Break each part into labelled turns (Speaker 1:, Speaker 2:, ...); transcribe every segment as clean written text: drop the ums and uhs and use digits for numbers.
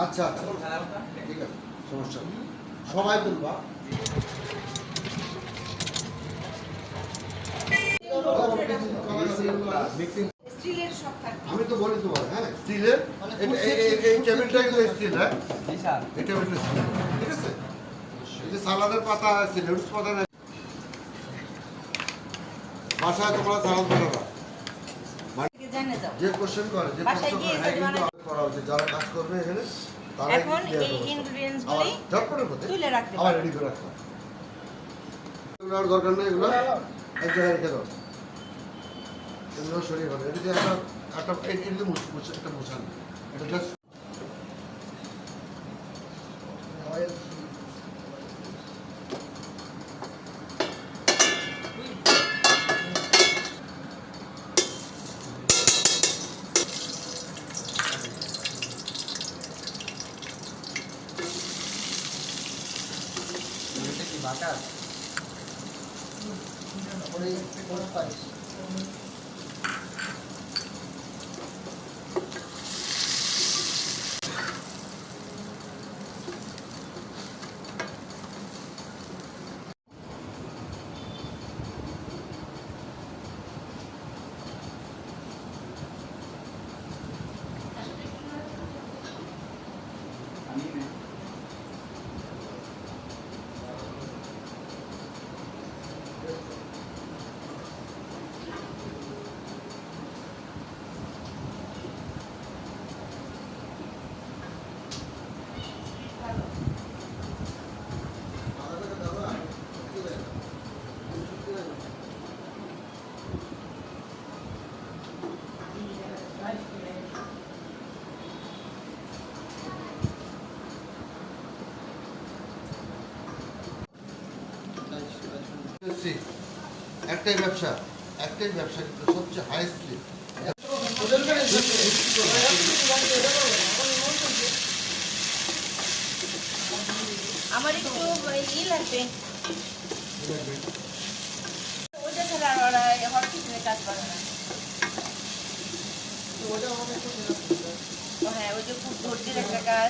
Speaker 1: আচ্ছা আচ্ছা ঠিক আছে, সমস্যা নেই, সবাই তুলবা। আমি তো বলি তোমার, হ্যাঁ স্টিলের এই টেবিলটা কিন্তু স্টিল, হ্যাঁ এই টেবিলটা স্টিল, ঠিক আছে। এই যে সালাদের পাতা আছে, লেটুস পাতা না, বাসায় তোমরা সালাদ বানাবা, যে কোশ্চেন করে যে প্রশ্ন করে, হ্যাঁ কিন্তু করা উচিত। যারা কাজ করবে এখানে তারা
Speaker 2: এখন এই ইনগ্রেডিয়েন্টস গুলি
Speaker 1: ঝটপটের মধ্যে
Speaker 2: তুলে রাখতে
Speaker 1: আবার রেডি করে রাখতে। এগুলো আর দরকার নেই, এগুলো এক জায়গায় রেখে দাও, এগুলো সরিয়ে হবে। এটা যে এটা মুছে একটা মুছান, এটা জাস্ট
Speaker 3: বাটা
Speaker 1: একটাই ব্যবসা, একটাই ব্যবসা, কিন্তু সবচেয়ে হাইস্টলি
Speaker 2: আমার একটু ই লাগবে, ওইটা ছাড়া ওরা হট কিচেনে কাজ করে না। হ্যাঁ, ওই যে খুব ধৈর্যের একটা কাজ।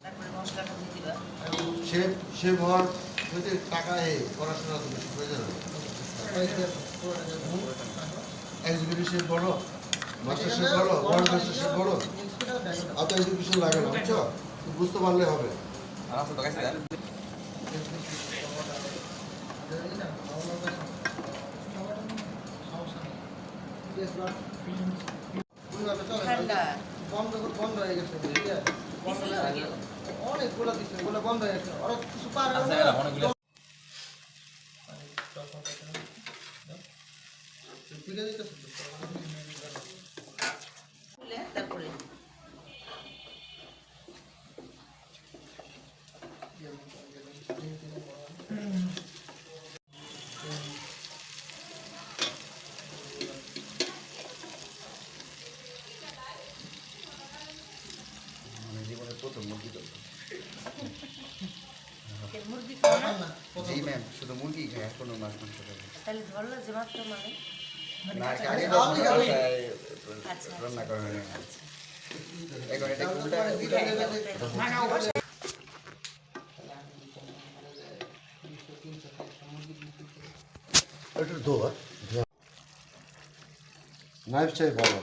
Speaker 2: তারপরে মশলাটা দিয়ে দিবা।
Speaker 1: সে ভর যদি টাকা পড়াশোনা প্রয়োজন এক্সিকিউটিভ শেফ বড়, মাস্টার শেফ বড়, ওয়ার্ল্ড মাস্টার শেফ বড়, অত এডুকেশন লাগে না, বুঝছো? বুঝতে পারলে হবে।
Speaker 2: ঠান্ডা
Speaker 4: বন্ধ হয়ে গেছে, অনেকগুলো দিচ্ছে, ওগুলো বন্ধ হয়ে গেছে, ওরা কিছু পারে
Speaker 2: তারপরে
Speaker 3: জীবনের প্রথম মুরগি তো
Speaker 2: মুরগি খাও না?
Speaker 3: জি ম্যাম, শুধু মুরগি খায়, কোনো মাছ মাংস খায় না।
Speaker 2: তাহলে ধরলো যে মাত্র মানে
Speaker 3: না, আগে রান্না করা হয় না। এখন এটা উল্টা
Speaker 1: একটু ধো, নাইফ চাই ভালো।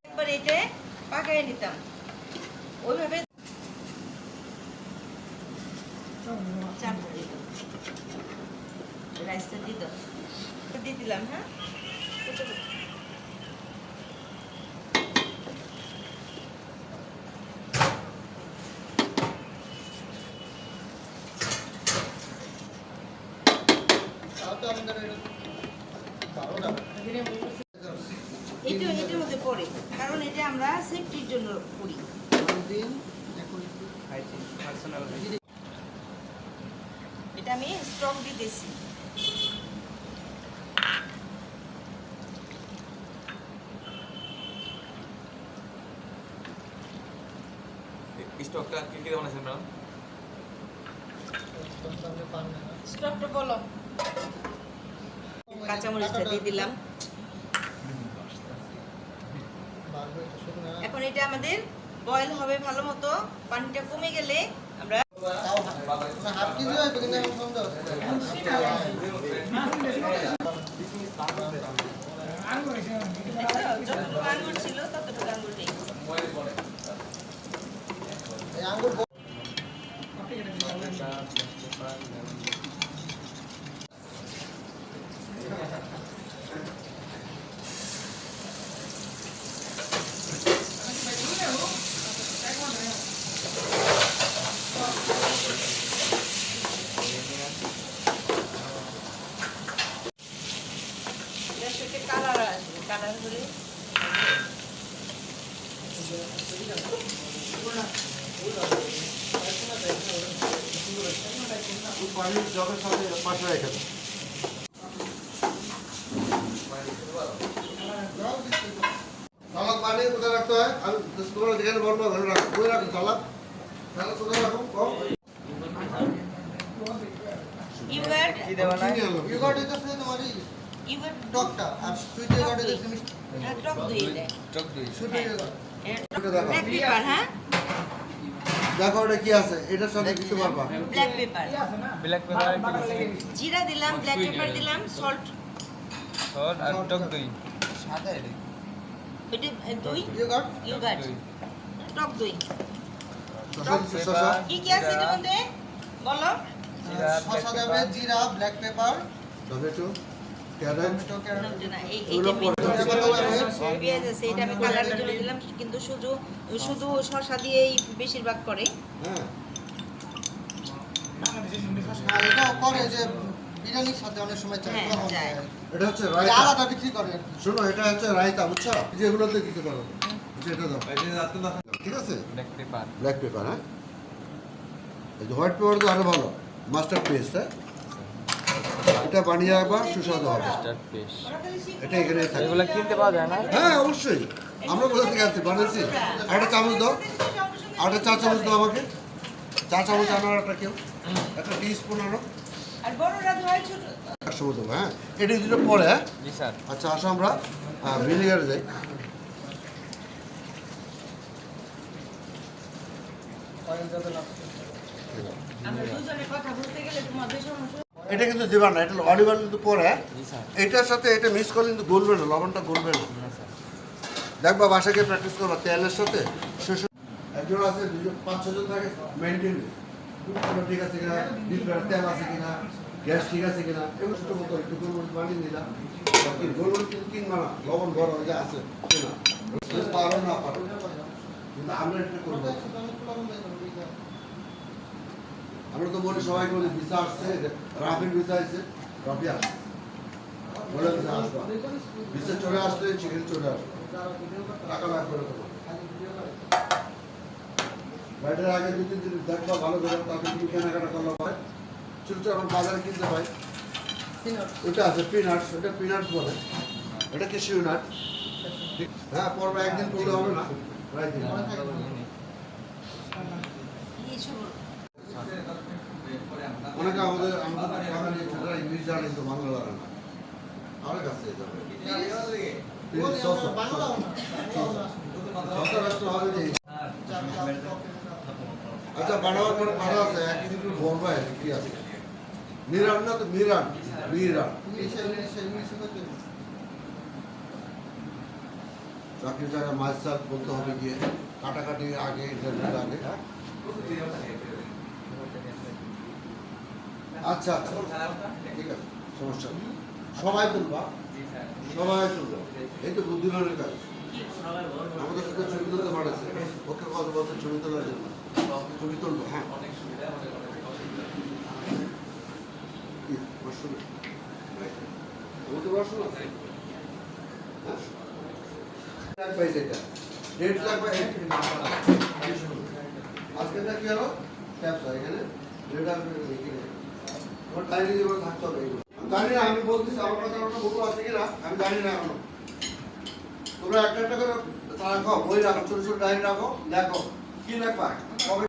Speaker 2: একবার এটা পাকায় নিতাম ওইভাবে চাপ দিত রাইসটা দিত দিয়ে দিলাম হ্যাঁ এটার মধ্যে পড়ে কারণ এটা আমরা সেফটির জন্য করি এটা আমি স্টক দিতেছি
Speaker 5: স্টকটা কি কি বানাইছেন ম্যাডাম?
Speaker 2: স্টকটা বলো কাঁচামরিচটা দিয়ে দিলাম এখন এটা আমাদের বয়েল হবে ভালো মতো পানিটা কমে গেলে আমরা
Speaker 4: হাফ কেজি হয় কিন্তু এখন সন্দেহ
Speaker 2: যতটুকু আঙ্গুর ছিল ততটুকু আঙ্গুর নেই
Speaker 4: এই আঙ্গুর
Speaker 2: কালার আসবে কালার হলে
Speaker 1: পানির জলের সাথে পাশে রেখে দাও। সালাদ পানি কোথায় রাখতে হয় আমি তোমরা যেখানে বলবো ওখানে রাখো কোথায় রাখো সালাদ সালাদ কোথায় রাখো কম
Speaker 2: ইউগার্ড
Speaker 3: কি দেওয়া নাই?
Speaker 4: ইউগার্ট হইতেছে তোমার এই
Speaker 2: ইউগার্ড
Speaker 4: টকটা আর সুইট ইউগার্ট হইতেছে মিষ্টি
Speaker 2: টক দই দেয়
Speaker 3: টক দই।
Speaker 4: সুইট ইউগার্ট
Speaker 2: ব্ল্যাক পেপার হ্যাঁ
Speaker 1: দেখো এটা কি আছে এটার সাথে দিতে পারবা
Speaker 2: ব্ল্যাক পেপার
Speaker 5: ব্ল্যাক পেপার
Speaker 2: জিরা দিলাম ব্ল্যাক পেপার দিলাম সল্ট
Speaker 5: সর আর টক দই।
Speaker 3: সাদা এটা।
Speaker 2: এটা দই
Speaker 4: ইউগার্ট
Speaker 2: ইউগার্ড টক দই
Speaker 1: শসা দিচ্ছে, শসা
Speaker 2: কি কি আছে এর মধ্যে বলো
Speaker 4: শসা দেবে জিরা black pepper
Speaker 1: tomato carrot
Speaker 4: tomato carrot
Speaker 2: না
Speaker 1: এগুলো
Speaker 2: পেঁয়াজ আছে এটা আমি কালারের জন্য দিলাম কিন্তু শুধু শুধু শসা দিয়েই বেশিরভাগ করে
Speaker 1: হ্যাঁ
Speaker 4: আর এটাও করে যে বিরিয়ানির সাথে অনেক সময় চাই
Speaker 2: হ্যাঁ, যায়।
Speaker 1: এটা হচ্ছে
Speaker 4: এটা
Speaker 1: রায়তা
Speaker 4: আলাদা বিক্রি করে আর কি।
Speaker 1: শোনো এটা হচ্ছে রায়তা বুঝছো যেগুলোতে দিতে পারো আচ্ছা, এটা দাও ঠিক আছে
Speaker 5: ব্ল্যাক পেপার।
Speaker 1: ব্ল্যাক পেপার হ্যাঁ এই যে হোয়াইট পেপার তো আরো ভালো মাস্টার পেস্ট হ্যাঁ এটা বানিয়ে রাখবা সুস্বাদু হবে
Speaker 5: স্টার্ট পেস্ট।
Speaker 1: এটা এখানে থাকবে
Speaker 5: এগুলো কিনতে পাওয়া যায় না?
Speaker 1: হ্যাঁ অবশ্যই আমরা কোথা থেকে আনছি বানিয়েছি একটা চামচ দাও আর একটা চা চামচ দাও আমাকে চা চামচ আনার একটা কেউ একটা টি স্পুন আনো
Speaker 2: আর বড়রা ধোয় ছোট
Speaker 1: একশো দেবো হ্যাঁ এটা দিলে পরে হ্যাঁ
Speaker 5: জি স্যার।
Speaker 1: আচ্ছা আসো আমরা ভিনেগারে যাই
Speaker 2: আমরা দুজনে কথা বলতে গেলে তোমাদের সমস্যা
Speaker 1: এটা কিন্তু দেবা না এটা অলিভ অয়েল কিন্তু পরে হ্যাঁ
Speaker 5: জি স্যার।
Speaker 1: এটার সাথে এটা মিক্স করলে কিন্তু গলবে না লবণটা গলবে না
Speaker 5: না স্যার।
Speaker 1: দেখবা বাসাকে প্র্যাকটিস করবা তেলের সাথে শেষ একজন আছে দুজন 5-6 জন থাকে মেনটেন ঠিক আছে কিনা ডিপের তেল আছে কিনা গ্যাস ঠিক আছে কিনা এগুলো ছোটো মতো একটু গোলমরিচ বানিয়ে দিলাম বাকি গোলমরিচ কিন্তু কিনবা না লবণ বড় যা আছে কিনা পারো না পারো কিন্তু আমরা এটা করবো আমরা তো বলি সবাইকে বলি ভিসা আসছে রাফির ভিসা আসছে রাফি আসছে বলে ভিসা আসবা ভিসা চলে আসলে চিকেন চলে আসবে টাকা লাগবে না তোমার বাইরের আগে দু তিন দিন দেখবা ভালো করে তারপরে তুমি কেনাকাটা করলে হয় ছোট ছোট এখন বাজারে কিনতে হয় ওটা আছে পিনাটস ওটা পিনাটস বলে এটা কি শিউনাট হ্যাঁ পরবে একদিন করলে হবে না প্রায় দিন অনেকে আমাদের বাঙালি ছেলেরা ইংলিশ জানে কিন্তু বাংলা জানে না আমার কাছে আচ্ছা বানাবার পরে ভালো আছে একদিন বলবা কি আছে মিরান না তো মিরান মিরান চাকরির জায়গায় মাইসাল বলতে হবে গিয়ে কাটাকাটি আগে ইন্টারভিউর আগে। আচ্ছা আচ্ছা ঠিক আছে, সমস্যা নেই। সবাই তুলবা, সবাই তুলবা, এই তো বুদ্ধিমানের কাজ। আমাদের সাথে ছবি তুলতে পারেছে, ওকে কত বছর ছবি তোলার জন্য ছবি তুলবো। হ্যাঁ কি, পড়াশোনা? তোমার তো পড়াশোনা আছে? হ্যাঁ? লাগবে যেটা, ডেট লাগবে। আজকেটা কি হলো? ক্যাপচা এখানে ডেট আসবে এখানে। তোমার ডায়েরি যেগুলো থাকতে হবে এগুলো। আমি জানি না, আমি বলতেছি আমার কথা কোনো ভুল আছে কিনা আমি জানি না এখনো। তোমরা একটা একটা করে রাখো, বই রাখো, ছোট ছোট ডায়েরি রাখো, লেখো কি লেখবা, কবে